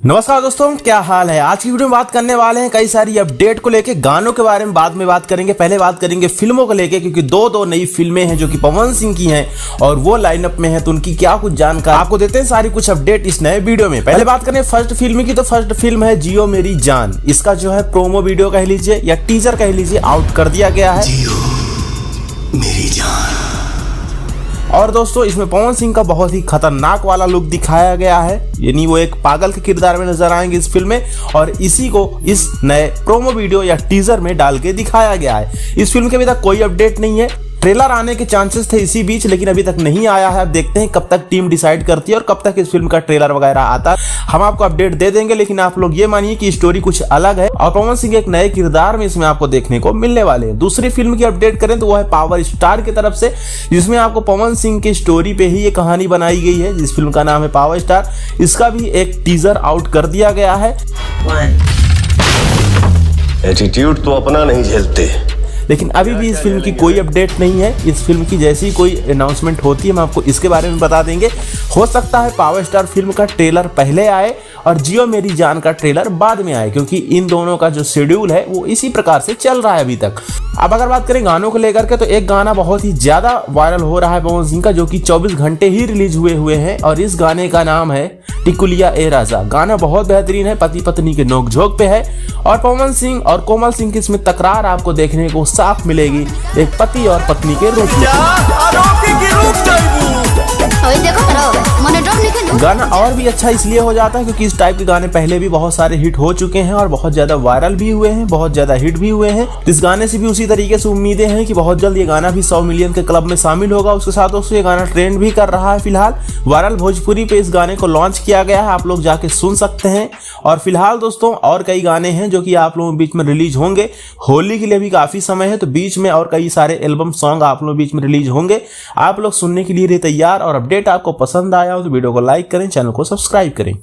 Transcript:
नमस्कार दोस्तों, क्या हाल है। आज की वीडियो में बात करने वाले हैं कई सारी अपडेट को लेके। गानों के बारे में बाद में बात करेंगे, पहले बात करेंगे फिल्मों को लेके, क्योंकि दो नई फिल्में हैं जो कि पवन सिंह की हैं और वो लाइनअप में है, तो उनकी क्या कुछ जानकारी आपको देते हैं सारी कुछ अपडेट इस नए वीडियो में। पहले बात करें फर्स्ट फिल्म की, तो फर्स्ट फिल्म है जियो मेरी जान। इसका जो है प्रोमो वीडियो कह लीजिए या टीजर कह लीजिए आउट कर दिया गया है। जियो मेरी जान। और दोस्तों इसमें पवन सिंह का बहुत ही खतरनाक वाला लुक दिखाया गया है, यानी वो एक पागल के किरदार में नजर आएंगे इस फिल्म में, और इसी को इस नए प्रोमो वीडियो या टीजर में डाल के दिखाया गया है। इस फिल्म के अभी तक कोई अपडेट नहीं है। ट्रेलर आने के चांसेस थे इसी बीच, लेकिन अभी तक नहीं आया है। अब देखते हैं कब तक टीम डिसाइड करती है और कब तक इस फिल्म का ट्रेलर वगैरह आता है। हम आपको अपडेट दे देंगे, लेकिन आप लोग ये मानिए कि स्टोरी कुछ अलग है और पवन सिंह एक नए किरदार में इसमें आपको देखने को मिलने वाले हैं। दूसरी फिल्म की अपडेट करें तो वो है पावर स्टार की तरफ से, जिसमें आपको पवन सिंह की स्टोरी पे ही ये कहानी बनाई गई है, जिस फिल्म का नाम है पावर स्टार। इसका भी एक टीजर आउट कर दिया गया है। एटीट्यूड तो अपना नहीं झेलते, लेकिन अभी भी इस फिल्म की कोई अपडेट नहीं है। इस फिल्म की जैसी कोई अनाउंसमेंट होती है हम आपको इसके बारे में बता देंगे। हो सकता है पावर स्टार फिल्म का ट्रेलर पहले आए और जियो मेरी जान का ट्रेलर बाद में आए, क्योंकि इन दोनों का जो शेड्यूल है वो इसी प्रकार से चल रहा है अभी तक। अब अगर बात करें गानों को लेकर के, तो एक गाना बहुत ही ज्यादा वायरल हो रहा है पवन सिंह का, जो कि 24 घंटे ही रिलीज हुए हैं, और इस गाने का नाम है टिकुलिया ए राजा। गाना बहुत बेहतरीन है, पति पत्नी के नोकझोंक पे है, और पवन सिंह और कोमल सिंह की इसमें तकरार आपको देखने को साफ मिलेगी, एक पति और पत्नी के रूप में। गाना और भी अच्छा इसलिए हो जाता है क्योंकि इस टाइप के गाने पहले भी बहुत सारे हिट हो चुके हैं और बहुत ज्यादा वायरल भी हुए हैं, बहुत ज्यादा हिट भी हुए हैं। इस गाने से भी उसी तरीके से उम्मीदें हैं कि बहुत जल्द ये गाना भी 100 मिलियन के क्लब में शामिल होगा। उसके साथ दोस्तों ये गाना ट्रेंड भी कर रहा है। फिलहाल वायरल भोजपुरी पे इस गाने को लॉन्च किया गया है, आप लोग जाके सुन सकते हैं। और फिलहाल दोस्तों और कई गाने हैं जो कि आप लोगों के बीच में रिलीज होंगे। होली के लिए भी काफी समय है, तो बीच में और कई सारे एल्बम सॉन्ग आप लोगों के बीच में रिलीज होंगे। आप लोग सुनने के लिए तैयार, और अपडेट आपको पसंद आया हो तो वीडियो को लाइक करें, चैनल को सब्सक्राइब करें।